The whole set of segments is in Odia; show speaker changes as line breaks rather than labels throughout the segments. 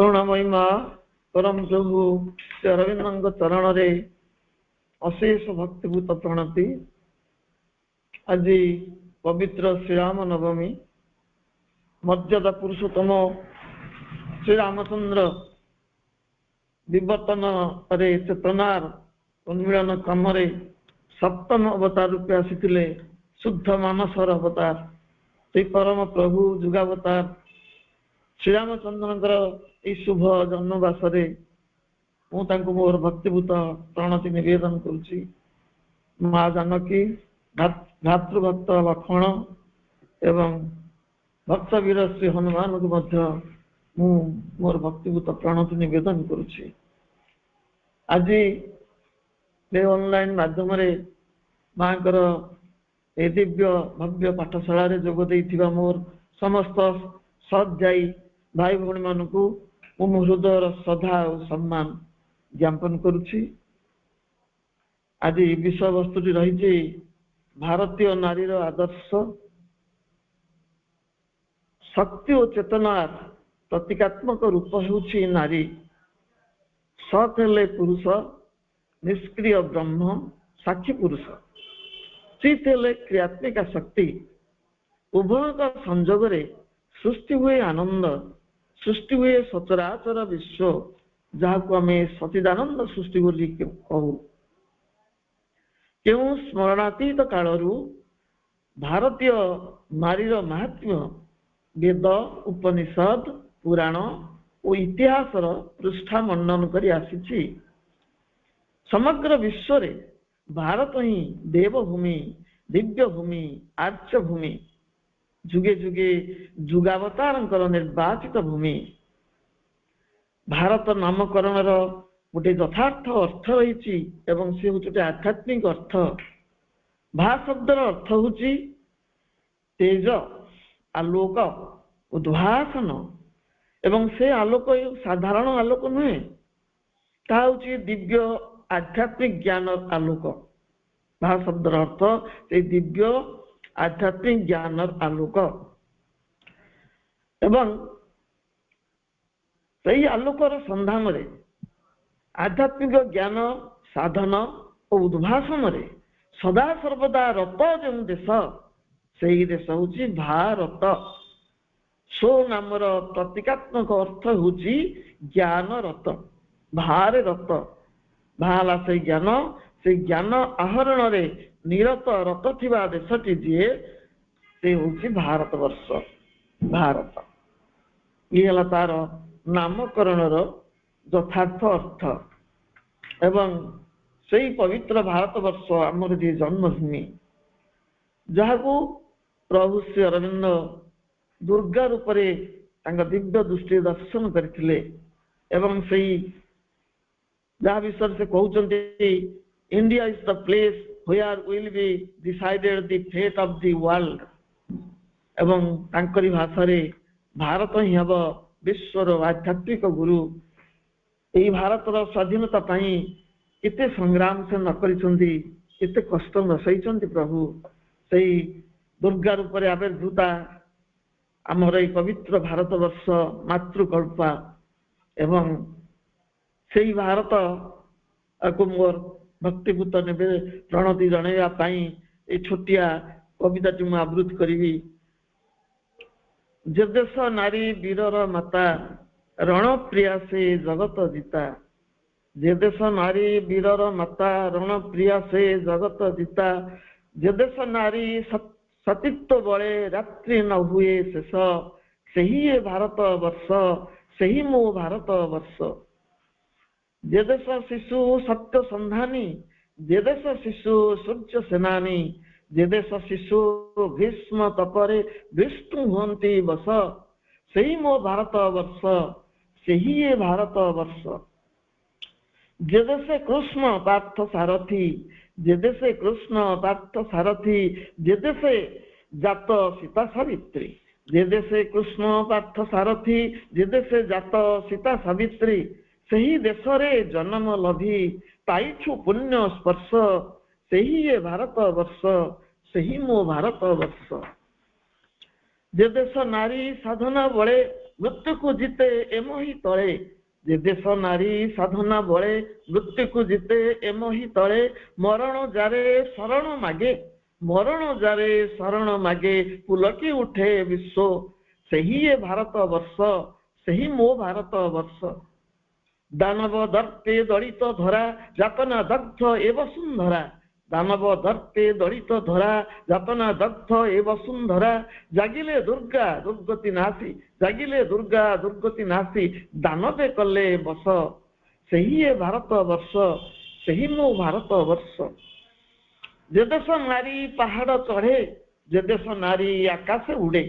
करुणामयी माँ परम प्रभु श्री अरविंद चरण रे अशेष भक्तिभूत प्रणति। आज पवित्र श्रीराम नवमी मर्यादा पुरुषोत्तम श्रीरामचंद्र विवर्तन रे चेतनार उन्मीलन क्रम सप्तम अवतार रूपे आसी शुद्ध मानसर अवतार श्री परम प्रभु जुगावतार श्रीरामचंद्र शुभ जन्मवासरे मोर भक्तिभूत प्रणति निवेदन करुच्ची। माँ जानकी भातृभक्त लक्ष्मण एवं भक्तवीर श्री हनुमान को मोर भक्तिभूत प्रणति निवेदन करुच्ची। आज ऑनलाइन माध्यम माँ ए दिव्य भव्य पाठशाला जोग देइथिबा मोर समस्त सद्जाई भाई भौणी मानक मो हृदय श्रद्धा और सम्मान ज्ञापन करुच्ची। आज विषय वस्तु रही भारतीय नारीर आदर्श शक्ति और चेतनार प्रतीकात्मक रूप होउछि नारी। सत हेले पुरुष निष्क्रिय ब्रह्म साक्षी पुरुष, चित हेले क्रियात्मिका शक्ति। उभय का संजोग सृष्टि हुए आनंद, सृष्टि हुए सचराचर विश्व जहां आम सचिदानंद सृष्टि बोली कहू। क्यों स्मरणातीत कालरू भारतीय नारीर महात्म्य वेद उपनिषद पुराण और इतिहासर पृष्ठा मंडन कर आसी। समग्र विश्व रे भारत ही देवभूमि, दिव्यभूमि, आर्यभूमि, जुगे जुगे जुगावतार निर्वाचित भूमि। भारत नामकरण गोटे यथार्थ अर्थ रही एवं से गोटे आध्यात्मिक अर्थ। भा शब्दर अर्थ हूँ तेज, आलोक, उद्भासन एवं से आलोक साधारण आलोक नुहे, ता हूँ दिव्य आध्यात्मिक ज्ञान आलोक। भा शब्दर अर्थ से दिव्य आध्यात्मिक ज्ञान आलोक एवं सही आलोकर संधान रे आध्यात्मिक ज्ञान साधन और उद्भासन रे सदा सर्वदा रत जो देश से देश हूँ भारत। सो नामर प्रतीकात्मक अर्थ हूँ ज्ञान रत। भारे रत भाला से ज्ञान आहरण रे निरत रत थिबा देशटी जी से हूँ भारत वर्ष। भारत ये तार नामकरण यथार्थ अर्थ एवं से पवित्र भारत वर्ष आमर जी जन्मभूमि जहाँ को प्रभु श्री अरविंद दुर्गा रूप दिव्य दृष्टि दर्शन करथिले एवं सही जहाँ विषय से कहते India is the place where will be decided the fate of the world एवं तांकरी भाषा रे भारत ही हम विश्वर आध्यात्मिक गुरु। यही भारत स्वाधीनता पाई केते संग्राम से न करिसंती, केते कष्ट न सहिसंती प्रभु। सही दुर्गा रूप आविर्भूता आमर ये पवित्र भारत वर्ष मातृकल्पा एवं से भारत को मोर भक्तिभूत ने प्रणति जनवाई ये छोटिया कविता टी मुझे आवृत्ति करी। जे देश नारी वीरर माता रण प्रिया से जगत जीता। जे देश नारी वीरर माता रण प्रिया से जगत जीता। जे देश नारी सतीत्व बड़े रात्रि न हुए शेष, सही ये भारत वर्ष, सही मो भारत वर्ष। जे देश शिशु सत्य संधानी, जे देश शिशु सूर्य सेनानी, जे देश शिशु भीष्म तपरे विष्णु हुंती बस, सही मो भारत वर्ष, सही ये भारत वर्ष। जे देश कृष्ण पार्थ सारथी, जे देश कृष्ण पार्थ सारथी, जे देश जात सीता सावित्री। जे देश कृष्ण पार्थ सारथी, जे देश जात सीता सावित्री, सही देश रे जन्म लभी पाइछु पुण्य स्पर्श, सही ये भारत वर्ष, सही मो भारत वर्ष। जे देश नारी साधना बड़े मृत्यु को जीते एम ही तले जे देश नारी साधना बळे मृत्यु को जीते एम ही तले मरण जारे शरण मागे मरण जारे शरण मागे पुलकी उठे विश्व सही ये भारत वर्ष सही मो भारत वर्ष दानव दर्पे दलित धरा जातना दग्ध एव सुंदरा दानव दर्पे दलित धरा जातना दग्ध एव सुंदरा जागिले दुर्गा दुर्गति नासी जागिले दुर्गा दुर्गति नासी दानवे कले बस सही ये भारत वर्ष सही मो भारत वर्ष जे देश नारी पहाड़ चढ़े जे देश नारी आकाश उड़े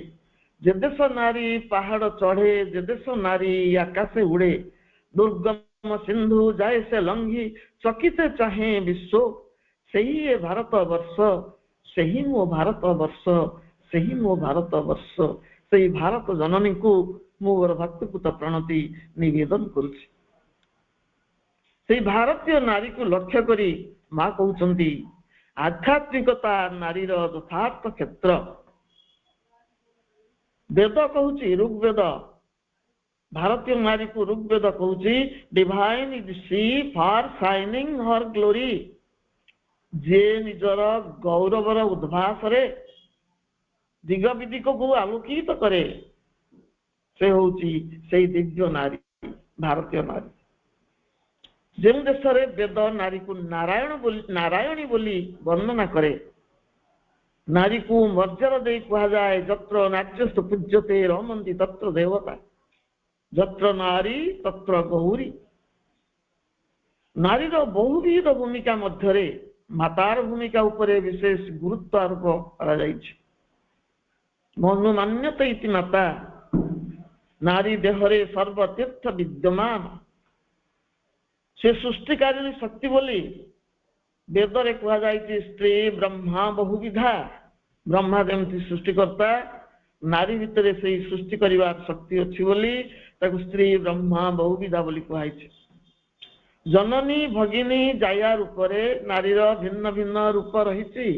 जे देश नारी पहाड़ चढ़े जे देश नारी आकाश उड़े दुर्गम सिंधु जाए से लंघी चकिते चाहे विश्व सही ये भारत वर्ष सही मो भारत वर्ष सही मो भारत वर्ष सही भारत जननी को मोर भक्तिपूत प्रणति निवेदन करुछि से भारतीय नारी को लक्ष्य करी माँ कहउछंती आध्यात्मिकता नारीर यथार्थ क्षेत्र वेद कहूची ऋग्वेद भारतीय नारी को ऋग्वेद कहूची divine is she for shining her glory जे निजर गौरवर उद्भास रे दिग विदिक को आलोकित करे से होची से दिव्य नारी भारतीय नारी जो देश रे वेद नारी को नारायणी बोली वर्णना करे नारी को मर्यादा दे कहा जाए जत्र नाट्यस्तु पूज्यते रमन्ति तत्र देवता जत्र नारी तत्र गौरी नारीर बहुविध भूमिका मध्यरे मातार भूमिका उपरे विशेष गुरुत्व आरोप करा जाइछि मनुमान्यते इति माता नारी देहरे सर्वतीर्थ विद्यमान से सृष्टिकारिणी शक्ति बोली वेदरे कहा जाइछि स्त्री ब्रह्मा बहुविधा ब्रह्मा जेमति सृष्टिकर्ता नारी भितरे से सृष्टि करिवार शक्ति अछि बोली ताकु स्त्री ब्रह्मा बहुविधा बोली कहाइछि जननी भगिनी जाया रूपरे नारीर भिन्न भिन्न रूप रहिछि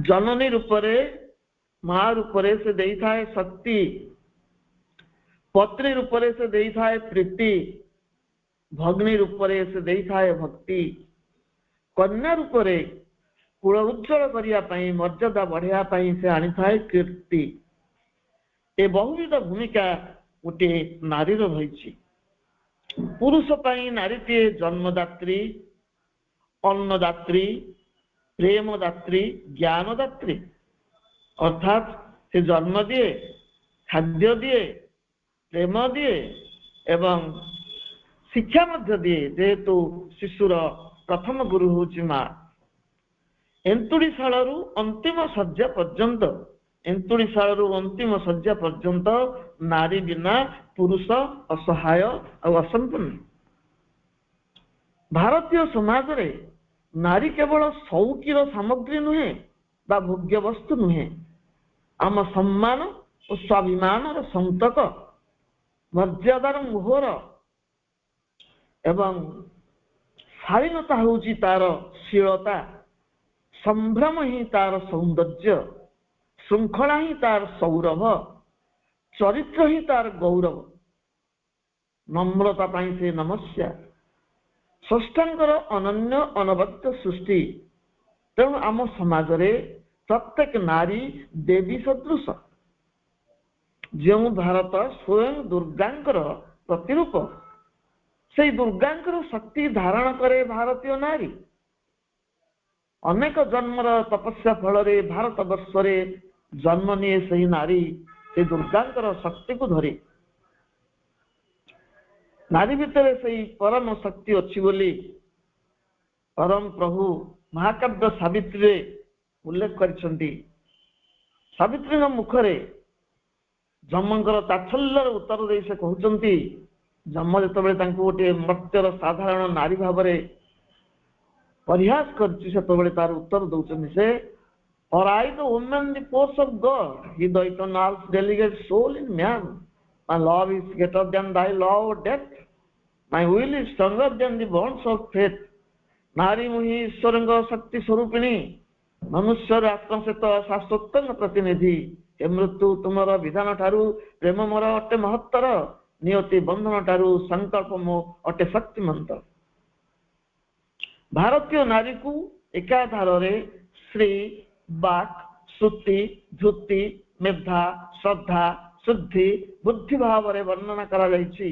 जननी रूपरे माँ रूपरे से देई थाए शक्ति पत्नी रूपरे से देई थाए प्रीति भग्नी रूपरे से देई थाए भक्ति कन्या रूपरे कुल उज्जवल करिया पई मर्यादा बढ़िया पई से आनी थाए कीर्ति ए बहुविध भूमिका गोटे नारीर रहिछि पुरुष पाई नारीटे जन्मदात्री अन्नदात्री प्रेमदात्री ज्ञानदात्री अर्थात से जन्म दिए खाद्य दिए प्रेम दिए एवं शिक्षा मध्य दिए जेहेतु शिशुर प्रथम गुरु होची माँ एंतुड़ीशाल अंतिम शଯ୍या पर्यंत एंतुड़ीशाल अंतिम शଯ୍या पर्यंत नारी बिना पुरुष असहाय और असंपूर्ण भारतीय समाज रे नारी केवल सौकीर सामग्री नुहे बा भोग्य वस्तु नुहे आम सम्मान और स्वाभिमान संतक मर्यादार मोहर एवं शालीनता होची तार शीलता संभ्रम ही तार सौंदर्य श्रृंखला ही तार सौरभ चरित्र ही तार गौरव नम्रता पाई से नमस्या षष्ठांगर अनन्य अनवद्य सृष्टि तेणु आम समाज रे प्रत्येक नारी देवी सदृश जो भारत स्वयं दुर्गांकर प्रतिरूप से दुर्गांकर शक्ति धारण करे भारतीय नारी अनेक जन्मर तपस्या फल भारत वर्ष रे जन्म निये सही नारी से दुर्गांकर शक्ति को धरे नारी भितर से परम शक्ति अच्छी बोली परम प्रभु महाकाव्य सावित्री उल्लेख करिसेंती सावित्री मुखरे जमंकर ताच्छल्यर उत्तर दे से कहउचंती जम जेतबेले तांको गोटे मर्त्यर साधारण नारी भाव परिहास करछि सेतबेले तार उत्तर दउचंती से और I the woman the force of God he the eternal delegate soul in man my love is greater than thy law or death my will is stronger than the bonds of faith नारी मुहि ईश्वरंग शक्ति स्वरूपिणी मनुष्यर आत्मसहित शाश्वत प्रतिनिधि हे मृत्यु तुमर विधान ठारू प्रेम मोर अटे महत्तर नियति बंधन ठारू संकल्प मो अटे शक्तिमंत। भारतीय नारी को एकाधार श्री बाक श्रुति धृति मेधा श्रद्धा शुद्धि बुद्धि भाव वर्णना करा जायछि।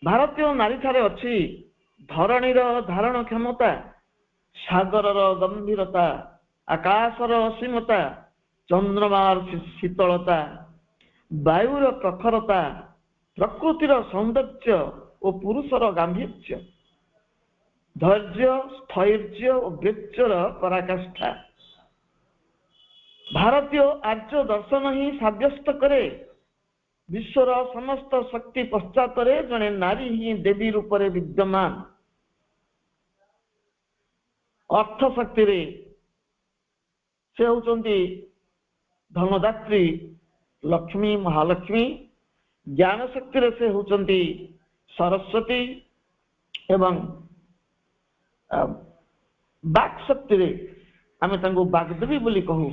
भारतीय नारी ठारे अछि धरणीर धारण क्षमता, सागरर गंभीरता, आकाशर असीमता, चंद्रमार शीतलता, वायुर प्रखरता, प्रकृतिर सौंदर्य और पुरुषर गांभीर्य, धैर्य स्थैर्य और वीर्यर पराकाष्ठा। भारतीय आर्य दर्शन ही साब्यस्त करे विश्वर समस्त शक्ति पश्चात जड़े नारी ही देवी रूप में विद्यमान। अर्थ शक्ति रे से होचंती धनदात्री लक्ष्मी महालक्ष्मी, ज्ञान शक्ति रे से होचंती सरस्वती एवं बाक शक्ति रे आमे तांको बागदेवी बोली कहू।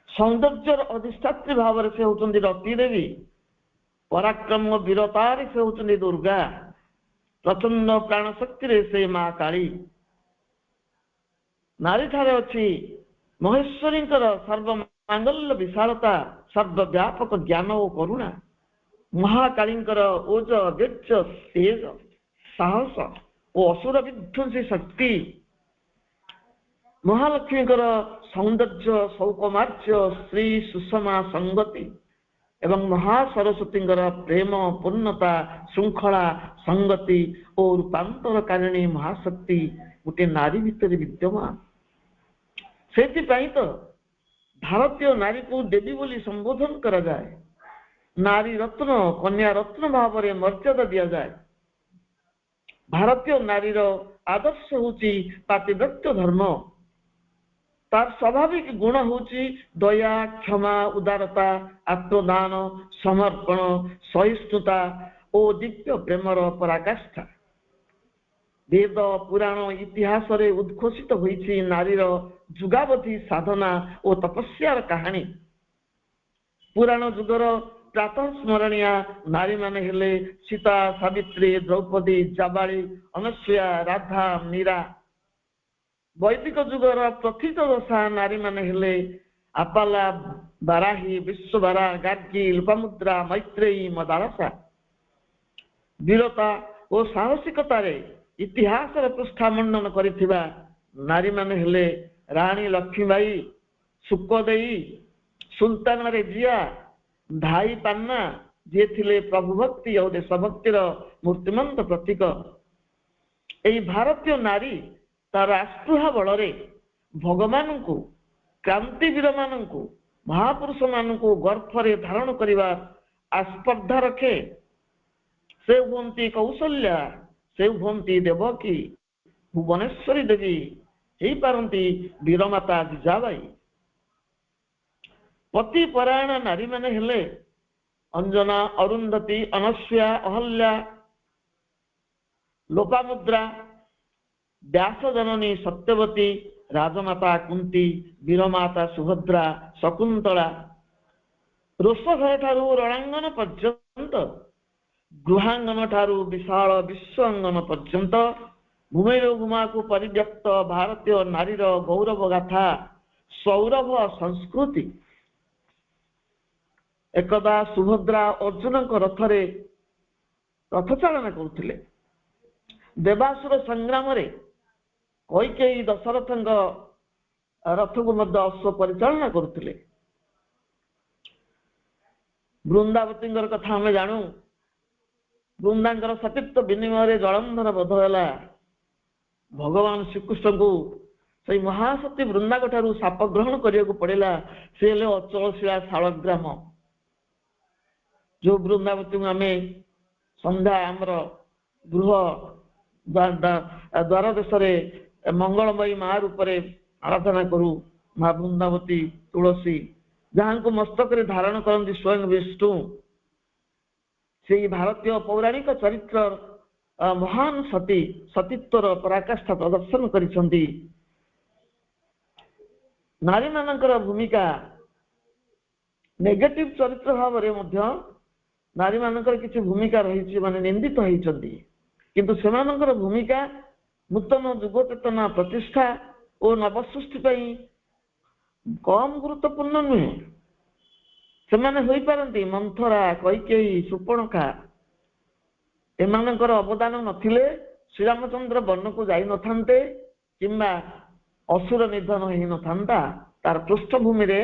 सौंदर्य अधिष्ठात्री भाव से होचंती रति देवी, पराक्रम वीरतार से होचंती दुर्गा, प्रचंड प्राण शक्ति रे से मां काली। नारी ठारे अछि महेश्वरी सर्वमांगल्य विशालता, सर्वव्यापक ज्ञान और करुणा, महाकालींकर ओज वीर्य तेज साहस और असुर विध्वंसी शक्ति, महालक्ष्मीकर सौंदर्य सौकमार्य श्री सुषमा संगति एवं महासरस्वतींकर प्रेम पूर्णता श्रृंखला संगति और रूपांतरकारिणी महाशक्ति गोटे नारी भितर विद्यमान। से तो भारतीय नारी को देवी बोली संबोधन करा जाए, नारी रत्न कन्या रत्न भाव में मर्यादा दि जाए। भारतीय नारीर आदर्श होची पातिव्रत्य धर्म, तार स्वाभाविक गुण होची दया क्षमा उदारता आत्मदान समर्पण सहिष्णुता और दिव्य प्रेमर पराकाष्ठा। वेद पुराण इतिहास रे उद्घोषित होईछि नारीर जुगावधि साधना और तपस्यार कहानी। पुराण जुगर प्रातः स्मरणीय नारी माने हेले सीता सावित्री द्रौपदी जाबाली अनसुया राधा मीरा। वैदिक जुगर प्रथित दशा नारी माने हेले आपाला बाराही विश्वबारा गार्गी लोपामुद्रा मैत्रेयी मदालसा। वीरता और साहसिकतार इतिहास पृष्ठा मंडन करिथिबा नारी माने हेले रानी लक्ष्मीबाई, सुखदेई, सुल्तान रेजिया, धाई पान्ना जे थिले प्रभु भक्ति और देशभक्तिर मूर्तिमंत प्रतीक। एई भारतीय नारी तार आस्पृहा बल भगवान को क्रांतिवीर मान को महापुरुष मान को गर्भरे धारण करिवार आस्पर्धा रखे। से हुंती कौशल्या, से हुंती देवकी, भुवनेश्वरी देवी, हे पारंती वीरमाता जिजाबाई। पति परायण नारी माने हेले अंजना, अरुंधति, अनसुया, अहल्या, लोपामुद्रा, व्यास जननी सत्यवती, राजमाता कुंती, वीरमाता सुभद्रा, शकुंतला। रोषघर ठारू रणांगन पर्यंत, गृहांगन ठारू विशाल विश्वांगन पर्यंत भूमिर भूमा को परिव्यक्त भारतीय नारीर गौरव गाथा सौरभ संस्कृति। एकदा सुभद्रा अर्जुन रथरे रथ चालन करुथिले। देवासुर संग्राम रे कैकेयी दशरथ रथ को मध्य अश्व परिचालना करुथिले। वृंदावती कथा हमें जानू। वृंदांकर सतीत्व विनिमय जलंधर बोध है। भगवान श्रीकृष्ण को से महासती वृंदा ठारू शाप ग्रहण करने को पड़ेगा। से अचलशिला शालग्राम जो वृंदावती आम संध्या आमर गृह द्वार देश मंगलमयी माँ रूप आराधना करू। माँ वृंदावती तुलसी जहाँ को मस्तक धारण करती स्वयं विष्णु। से भारतीय पौराणिक चरित्र महान सती सतीत्वर पराकाष्ठा प्रदर्शन करिसंती। नारी मानकर भूमिका ନେଗେଟିଭ ଚରିତ୍ର ଭାବରେ ମଧ୍ୟ ନାରୀମାନଙ୍କର କିଛି ଭୂମିକା ରହିଛି, ମାନେ ନିନ୍ଦିତ ହେଇଛନ୍ତି। କିନ୍ତୁ ସେମାନଙ୍କର ଭୂମିକା ନୂତନ ଯୁଗ ଚେତନା ପ୍ରତିଷ୍ଠା ଓ ନବସୃଷ୍ଟି ପାଇଁ କମ୍ ଗୁରୁତ୍ୱପୂର୍ଣ୍ଣ ନୁହେଁ। ସେମାନେ ହୋଇପାରନ୍ତି ମନ୍ଥରା, କୈକେୟୀ, ସୁପର୍ଣ୍ଣଖା। ଏମାନଙ୍କର ଅବଦାନ ନଥିଲେ ଶ୍ରୀରାମଚନ୍ଦ୍ର ବନକୁ ଯାଇନଥାନ୍ତେ କିମ୍ବା ଅସୁର ନିଧନ ହେଇନଥାନ୍ତା। ତାର ପୃଷ୍ଠଭୂମିରେ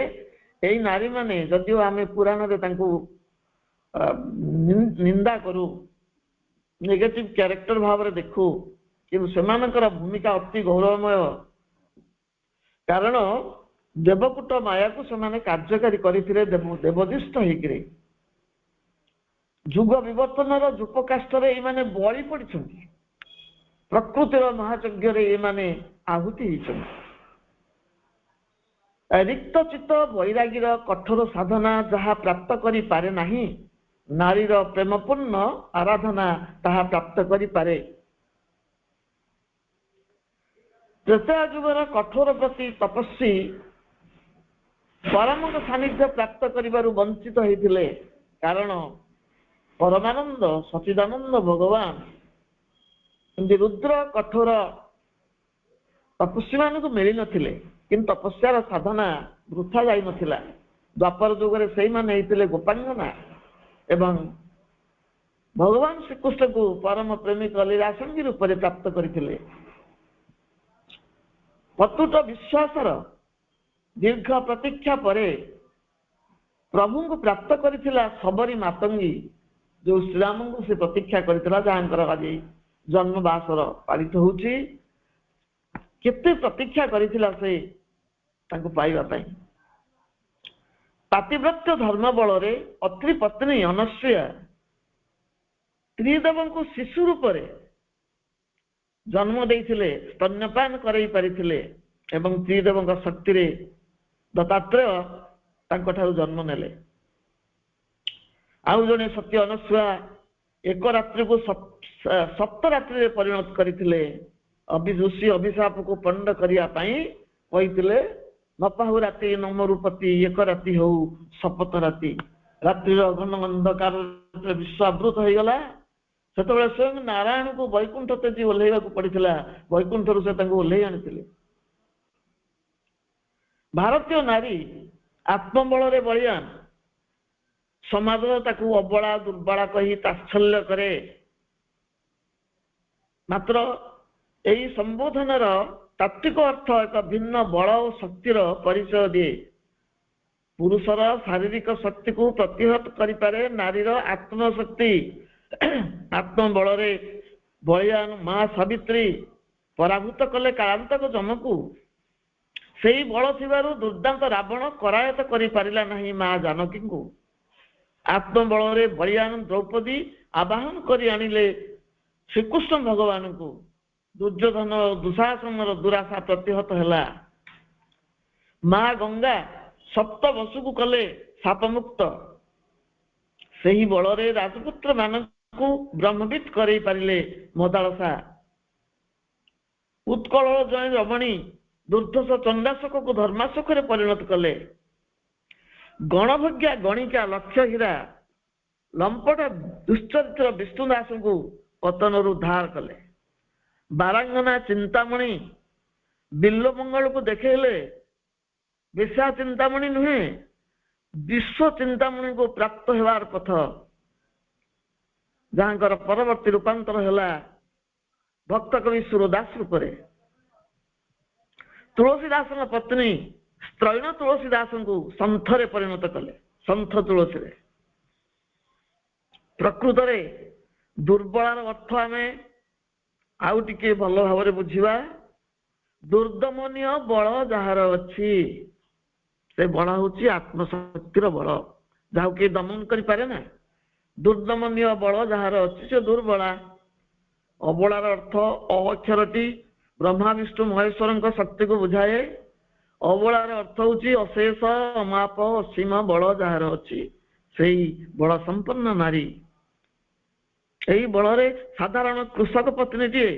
ଏଇ ନାରୀମାନେ, ଯଦିଓ ଆମେ ପୁରାଣରେ ତାଙ୍କୁ ନିନ୍ଦା କରୁ, ନେଗେଟିଭ କ୍ୟାରେକ୍ଟର ଭାବରେ ଦେଖୁ, କିନ୍ତୁ ସେମାନଙ୍କର ଭୂମିକା ଅତି ଗୌରବମୟ। କାରଣ ଦେବକୂଟ ମାୟାକୁ ସେମାନେ କାର୍ଯ୍ୟକାରୀ କରିଥିଲେ ଦେବଦିଷ୍ଟ ହେଇକିରି। ଯୁଗ ବିବର୍ତ୍ତନର ଯୁପକାଷ୍ଟରେ ଏମାନେ ବଳି ପଡ଼ିଛନ୍ତି। ପ୍ରକୃତିର ମହାଯଜ୍ଞରେ ଏମାନେ ଆହୁତି ହେଇଛନ୍ତି। ରିକ୍ତ ଚିତ୍ତ ବୈରାଗୀର କଠୋର ସାଧନା ଯାହା ପ୍ରାପ୍ତ କରିପାରେ ନାହିଁ, ନାରୀର ପ୍ରେମପୂର୍ଣ୍ଣ ଆରାଧନା ତାହା ପ୍ରାପ୍ତ କରିପାରେ। ତ୍ରେତୟା ଯୁଗର କଠୋର ପ୍ରତି ତପସ୍ୱୀ ପରମଙ୍କ ସାନ୍ନିଧ୍ୟ ପ୍ରାପ୍ତ କରିବାରୁ ବଞ୍ଚିତ ହେଇଥିଲେ। କାରଣ ପରମାନନ୍ଦ ସଚିଦାନନ୍ଦ ଭଗବାନ ଏମିତି ରୁଦ୍ର କଠୋର ତପସ୍ୱୀମାନଙ୍କୁ ମିଳିନଥିଲେ, କିନ୍ତୁ ତପସ୍ୟାର ସାଧନା ବୃଥା ଯାଇନଥିଲା। ଦ୍ୱାପର ଯୁଗରେ ସେଇମାନେ ହେଇଥିଲେ ଗୋପାଙ୍ଗନା ଏବଂ ଭଗବାନ ଶ୍ରୀକୃଷ୍ଣଙ୍କୁ ପରମ ପ୍ରେମିକ ଲୀଳାସଙ୍ଗୀ ରୂପରେ ପ୍ରାପ୍ତ କରିଥିଲେ। ଅତୁଟ ବିଶ୍ୱାସର ଦୀର୍ଘ ପ୍ରତୀକ୍ଷା ପରେ ପ୍ରଭୁଙ୍କୁ ପ୍ରାପ୍ତ କରିଥିଲା ଶବରୀ ମାତଙ୍ଗୀ, ଯୋଉ ଶ୍ରୀରାମଙ୍କୁ ସେ ପ୍ରତୀକ୍ଷା କରିଥିଲା, ଯାହାଙ୍କର ଆଜି ଜନ୍ମବାସର ପାଳିତ ହଉଛି। କେତେ ପ୍ରତୀକ୍ଷା କରିଥିଲା ସେ ତାଙ୍କୁ ପାଇବା ପାଇଁ। ପାତିବ୍ରତ୍ୟ ଧର୍ମ ବଳରେ ଅତ୍ରି ପତ୍ନୀ ଅନସୂୟା ତ୍ରିଦେବଙ୍କୁ ଶିଶୁ ରୂପରେ ଜନ୍ମ ଦେଇଥିଲେ, ସ୍ତନ୍ୟପାନ କରାଇ ପାରିଥିଲେ ଏବଂ ତ୍ରିଦେବଙ୍କ ଶକ୍ତିରେ ଦତ୍ତାତ୍ରେୟ ତାଙ୍କଠାରୁ ଜନ୍ମ ନେଲେ। ଆଉ ଜଣେ ସତ୍ୟ ଅନସୂୟା ଏକ ରାତ୍ରିକୁ ସପ୍ତ ରାତ୍ରିରେ ପରିଣତ କରିଥିଲେ। ଋଷି ଅଭିଶାପକୁ ପଣ୍ଡ କରିବା ପାଇଁ କହିଥିଲେ, ନପାହୁ ରାତି ନମରୁପତି ଏକ ରାତି ହଉ ଶପଥ ରାତି। ରାତ୍ରିର ଘନ ଅନ୍ଧକାରରେ ବିଶ୍ୱାବୃତ ହେଇଗଲା। ସେତେବେଳେ ସ୍ୱୟଂ ନାରାୟଣଙ୍କୁ ବୈକୁଣ୍ଠ ତେଜି ଓହ୍ଲେଇବାକୁ ପଡିଥିଲା। ବୈକୁଣ୍ଠରୁ ସେ ତାଙ୍କୁ ଓହ୍ଲେଇ ଆଣିଥିଲେ। ଭାରତୀୟ ନାରୀ ଆତ୍ମବଳରେ ବଳିୟାନ। ସମାଜ ତାକୁ ଅବଳା ଦୁର୍ବଳା କହି ତାତ୍ସଲ୍ୟ କରେ। ମାତ୍ର ଏହି ସମ୍ବୋଧନର ତାତ୍ତ୍ୱିକ ଅର୍ଥ ଏକ ଭିନ୍ନ ବଳ ଓ ଶକ୍ତିର ପରିଚୟ ଦିଏ। ପୁରୁଷର ଶାରୀରିକ ଶକ୍ତିକୁ ପ୍ରତିହତ କରିପାରେ ନାରୀର ଆତ୍ମଶକ୍ତି। ଆତ୍ମବଳରେ ବଳିୟାନ ମା ସାବିତ୍ରୀ ପରାଭୂତ କଲେ କାଳାନ୍ତକ ଯମକୁ। ସେଇ ବଳ ଥିବାରୁ ଦୁର୍ଦାନ୍ତ ରାବଣ କରାୟତ କରିପାରିଲା ନାହିଁ ମା ଜାନକୀଙ୍କୁ। ଆତ୍ମବଳରେ ବଳିୟାନ ଦ୍ରୌପଦୀ ଆବାହନ କରି ଆଣିଲେ ଶ୍ରୀକୃଷ୍ଣ ଭଗବାନଙ୍କୁ। ଦୁର୍ଯ୍ୟୋଧନ ଦୁଃଶାସନର ଦୁରାଶା ପ୍ରତିହତ ହେଲା। ମା ଗଙ୍ଗା ସପ୍ତ ବସୁକୁ କଲେ ଶାପମୁକ୍ତ। ସେହି ବଳରେ ରାଜପୁତ୍ର ମାନଙ୍କୁ ବ୍ରହ୍ମବିତ କରେଇ ପାରିଲେ ମଦାଳସା। ଉତ୍କଳର ଜଣେ ରମଣୀ ଦୁର୍ଦ୍ଧର୍ଷ ଚଣ୍ଡାଶୋକକୁ ଧର୍ମାଶୋକରେ ପରିଣତ କଲେ। ଗଣଭୋଗ୍ୟା ଗଣିକା ଲକ୍ଷ୍ୟ ହୀରା ଲମ୍ପଟ ଦୁଶ୍ଚରିତ୍ର ବିଷ୍ଣୁଦାସଙ୍କୁ ପତନରୁ ଧାର କଲେ। ବାରାଙ୍ଗନା ଚିନ୍ତାମଣି ବିଲ୍ୱମଙ୍ଗଳକୁ ଦେଖେଇଲେ ବିଶା ଚିନ୍ତାମଣି ନୁହେଁ, ବିଶ୍ୱ ଚିନ୍ତାମଣିକୁ ପ୍ରାପ୍ତ ହେବାର ପଥ, ଯାହାଙ୍କର ପରବର୍ତ୍ତୀ ରୂପାନ୍ତର ହେଲା ଭକ୍ତ କବି ସୁରଦାସ ରୂପରେ। ତୁଳସୀ ଦାସଙ୍କ ପତ୍ନୀ ସ୍ତ୍ରୈଣ ତୁଳସୀ ଦାସଙ୍କୁ ସନ୍ଥରେ ପରିଣତ କଲେ, ସନ୍ଥ ତୁଳସୀରେ। ପ୍ରକୃତରେ ଦୁର୍ବଳର ଅର୍ଥ ଆମେ ଆଉ ଟିକେ ଭଲ ଭାବରେ ବୁଝିବା। ଦୁର୍ଦମନୀୟ ବଳ ଯାହାର ଅଛି, ସେ ବଳ ହଉଛି ଆତ୍ମଶକ୍ତିର ବଳ, ଯାହାକୁ କେହି ଦମନ କରିପାରେ ନା। ଦୁର୍ଦମନୀୟ ବଳ ଯାହାର ଅଛି ସେ ଦୁର୍ବଳା। ଅବଳାର ଅର୍ଥ ଅକ୍ଷରଟି ବ୍ରହ୍ମା ବିଷ୍ଣୁ ମହେଶ୍ୱରଙ୍କ ଶକ୍ତିକୁ ବୁଝାଏ। ଅବଳାର ଅର୍ଥ ହଉଛି ଅଶେଷ ଅମାପ ଅସୀମ ବଳ ଯାହାର ଅଛି, ସେଇ ବଳ ସମ୍ପନ୍ନ ନାରୀ। ଏହି ବଳରେ ସାଧାରଣ କୃଷକ ପତ୍ନୀଟିଏ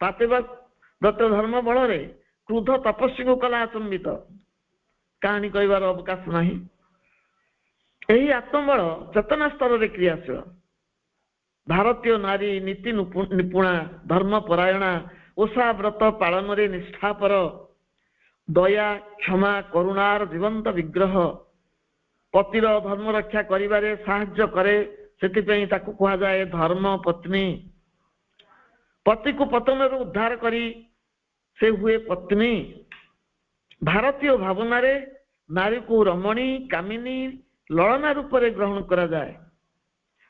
ପାତିବ୍ରତ୍ୟ ଧର୍ମ ବଳରେ କ୍ରୁଦ୍ଧ ତପସ୍ୱୀକୁ କଲା ଆଚମ୍ବିତ। କାହାଣୀ କହିବାର ଅବକାଶ ନାହିଁ। ଏହି ଆତ୍ମବଳ ଚେତନା ସ୍ତରରେ କ୍ରିୟାଶୀଳ। ଭାରତୀୟ ନାରୀ ନୀତି ନିପୁଣା, ଧର୍ମ ପରାୟଣା, ଓଷା ବ୍ରତ ପାଳନରେ ନିଷ୍ଠାପର, ଦୟା କ୍ଷମା କରୁଣାର ଜୀବନ୍ତ ବିଗ୍ରହ, ପତିର ଧର୍ମ ରକ୍ଷା କରିବାରେ ସାହାଯ୍ୟ କରେ, ସେଥିପାଇଁ ତାକୁ କୁହାଯାଏ ଧର୍ମ ପତ୍ନୀ। ପତିକୁ ପତନରୁ ଉଦ୍ଧାର କରି ସେ ହୁଏ ପତ୍ନୀ। ଭାରତୀୟ ଭାବନାରେ ନାରୀକୁ ରମଣୀ, କାମିନୀ, ଲଳନା ରୂପରେ ଗ୍ରହଣ କରାଯାଏ।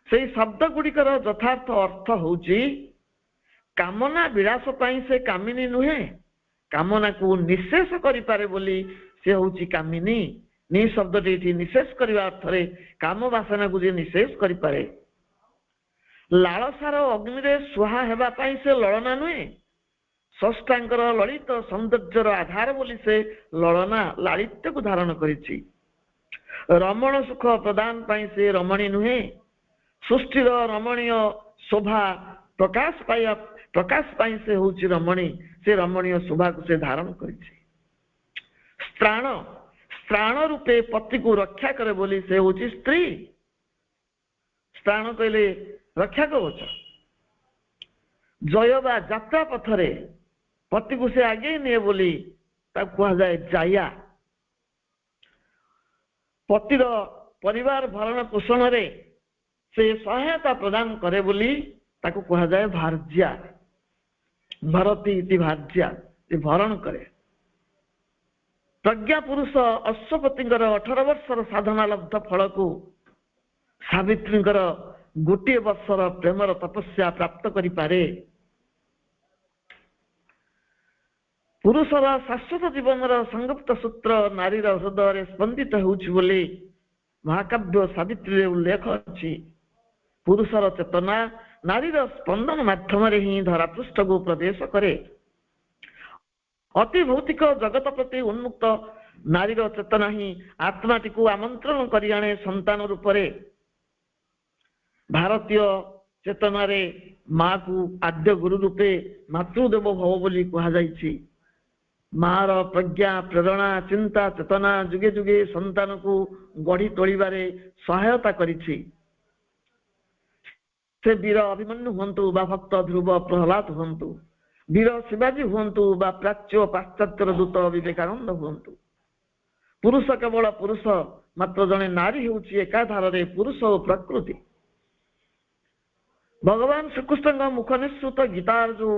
ସେହି ଶବ୍ଦ ଗୁଡ଼ିକର ଯଥାର୍ଥ ଅର୍ଥ ହେଉଛି କାମନା ବିଳାସ ପାଇଁ ସେ କାମିନୀ ନୁହେଁ, କାମନାକୁ ନିଃଶେଷ କରିପାରେ ବୋଲି ସେ ହେଉଛି କାମିନୀ। ନି ଶବ୍ଦଟି ଏଠି ନିଃଶେଷ କରିବା ଅର୍ଥରେ କାମ ବାସନାକୁ ଯେ ନିଃଶେଷ କରିପାରେ। ଲାଳସାର ଅଗ୍ନିରେ ସୁହା ହେବା ପାଇଁ ସେ ଲଳନା ନୁହେଁ, ସ୍ରଷ୍ଟାଙ୍କର ଲଳିତ ସୌନ୍ଦର୍ଯ୍ୟର ଆଧାର ବୋଲି ସେ ଲଳନା, ଲାଳିତ୍ୟକୁ ଧାରଣ କରିଛି। ରମଣ ସୁଖ ପ୍ରଦାନ ପାଇଁ ସେ ରମଣୀ ନୁହେଁ, ସୃଷ୍ଟିର ରମଣୀୟ ଶୋଭା ପ୍ରକାଶ ପାଇଁ ସେ ହେଉଛି ରମଣୀ। ସେ ରମଣୀୟ ଶୋଭାକୁ ସେ ଧାରଣ କରିଛି। ସ୍ତ୍ରାଣ ରୂପେ ପତିକୁ ରକ୍ଷା କରେ ବୋଲି ସେ ହେଉଛି ସ୍ତ୍ରୀ। ସ୍ତ୍ରାଣ କହିଲେ ରକ୍ଷା କବଚ। ଜୟ ବା ଯାତ୍ରା ପଥରେ ପତିକୁ ସେ ଆଗେଇ ନିଏ ବୋଲି ତାକୁ କୁହାଯାଏ ଜାୟା। ପତିର ପରିବାର ଭରଣ ପୋଷଣରେ ସେ ସହାୟତା ପ୍ରଦାନ କରେ ବୋଲି ତାକୁ କୁହାଯାଏ ଭାର୍ଯ୍ୟା। ଭରତି ଇତି ଭାର୍ଯ୍ୟା, ସେ ଭରଣ କରେ। ପ୍ରଜ୍ଞା ପୁରୁଷ ଅଶ୍ୱପତିଙ୍କର 18 ବର୍ଷର ସାଧନା ଲବ୍ଧ ଫଳକୁ ସାବିତ୍ରୀଙ୍କର ଗୋଟିଏ ବର୍ଷର ପ୍ରେମର ତପସ୍ୟା ପ୍ରାପ୍ତ କରିପାରେ। ପୁରୁଷର ଶାଶ୍ୱତ ଜୀବନର ସଂଗୁପ୍ତ ସୂତ୍ର ନାରୀର ହୃଦୟରେ ସ୍ପନ୍ଦିତ ହେଉଛି ବୋଲି ମହାକାବ୍ୟ ସାବିତ୍ରୀରେ ଉଲ୍ଲେଖ ଅଛି। ପୁରୁଷର ଚେତନା ନାରୀର ସ୍ପନ୍ଦନ ମାଧ୍ୟମରେ ହିଁ ଧରାପୃଷ୍ଠକୁ ପ୍ରବେଶ କରେ। ଅତି ଭୌତିକ ଜଗତ ପ୍ରତି ଉନ୍ମୁକ୍ତ ନାରୀର ଚେତନା ହିଁ ଆତ୍ମାଟିକୁ ଆମନ୍ତ୍ରଣ କରି ଆଣେ ସନ୍ତାନ ରୂପରେ। ଭାରତୀୟ ଚେତନାରେ ମାକୁ ଆଦ୍ୟ ଗୁରୁ ରୂପେ ମାତୃଦେବ ଭବ ବୋଲି କୁହାଯାଇଛି। ମାର ପ୍ରଜ୍ଞା, ପ୍ରେରଣା, ଚିନ୍ତା, ଚେତନା ଯୁଗେ ଯୁଗେ ସନ୍ତାନକୁ ଗଢି ତୋଳିବାରେ ସହାୟତା କରିଛି। ସେ ବୀର ଅଭିମନ୍ୟୁ ହୁଅନ୍ତୁ ବା ଭକ୍ତ ଧ୍ରୁବ ପ୍ରହ୍ଲାଦ ହୁଅନ୍ତୁ, ବୀର ଶିବାଜୀ ହୁଅନ୍ତୁ ବା ପ୍ରାଚ୍ୟ ପାଶ୍ଚାତ୍ୟର ଦୂତ ବିବେକାନନ୍ଦ ହୁଅନ୍ତୁ, ପୁରୁଷ କେବଳ ପୁରୁଷ, ମାତ୍ର ଜଣେ ନାରୀ ହେଉଛି ଏକାଧାରରେ ପୁରୁଷ ଓ ପ୍ରକୃତି। ଭଗବାନ ଶ୍ରୀକୃଷ୍ଣଙ୍କ ମୁଖ ନିଃସୃତ ଗୀତାର ଯୋଉ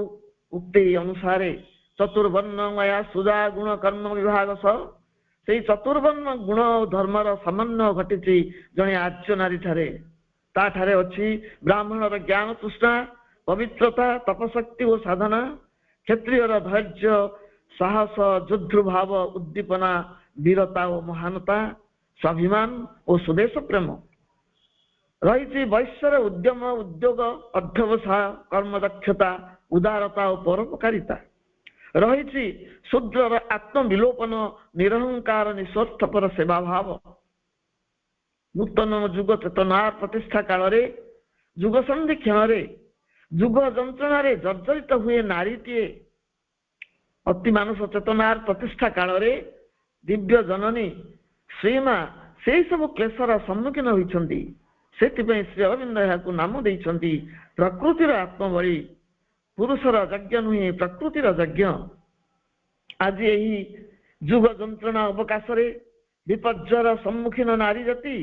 ଉକ୍ତି ଅନୁସାରେ ଚତୁର୍ବର୍ଣ୍ଣମୟା ସୁଜା ଗୁଣ କର୍ମ ବିଭାଗ ସହ ସେଇ ଚତୁର୍ବର୍ଣ୍ଣ ଗୁଣ ଓ ଧର୍ମର ସମନ୍ୱୟ ଘଟିଛି ଜଣେ ଆର୍ଯ୍ୟ ନାରୀ ଠାରେ। ତାଠାରେ ଅଛି ବ୍ରାହ୍ମଣର ଜ୍ଞାନ ତୃଷ୍ଣା, ପବିତ୍ରତା, ତପଶକ୍ତି ଓ ସାଧନା, କ୍ଷତ୍ରିୟର ଧୈର୍ଯ୍ୟ, ସାହସ, ଯୁଦ୍ଧଭାବ, ଉଦ୍ଦୀପନା, ବୀରତା ଓ ମହାନତା, ସ୍ୱାଭିମାନ ଓ ସୁଦେଶ ପ୍ରେମ। ରହିଛି ବୈଶ୍ୟର ଉଦ୍ୟମ, ଉଦ୍ୟୋଗ, ଅଧ୍ୟବସାୟ, କର୍ମଦକ୍ଷତା, ଉଦାରତା ଓ ପରୋପକାରିତା। ରହିଛି ଶୂଦ୍ରର ଆତ୍ମବିଲୋପନ, ନିରହଙ୍କାର, ନିଃସ୍ୱାର୍ଥପର ସେବାଭାବ। ନୂତନ ଯୁଗ ଚେତନାର ପ୍ରତିଷ୍ଠା କାଳରେ, ଯୁଗ ସନ୍ଧି କ୍ଷଣରେ, ଯୁଗ ଯନ୍ତ୍ରଣାରେ ଜର୍ଜରିତ ହୁଏ ନାରୀଟିଏ। ଅତି ମାନସ ଚେତନାର ପ୍ରତିଷ୍ଠା କାଳରେ ଦିବ୍ୟ ଜନନୀ ଶ୍ରୀମା ସେଇ ସବୁ କ୍ଲେଶର ସମ୍ମୁଖୀନ ହୋଇଛନ୍ତି। ସେଥିପାଇଁ ଶ୍ରୀ ଅରବିନ୍ଦ ଏହାକୁ ନାମ ଦେଇଛନ୍ତି ପ୍ରକୃତିର ଆତ୍ମବଳୀ। ପୁରୁଷର ଯଜ୍ଞ ନୁହେଁ, ପ୍ରକୃତିର ଯଜ୍ଞ। ଆଜି ଏହି ଯୁଗ ଯନ୍ତ୍ରଣା ଅବକାଶରେ ବିପର୍ଯ୍ୟୟର ସମ୍ମୁଖୀନ ନାରୀ ଜାତି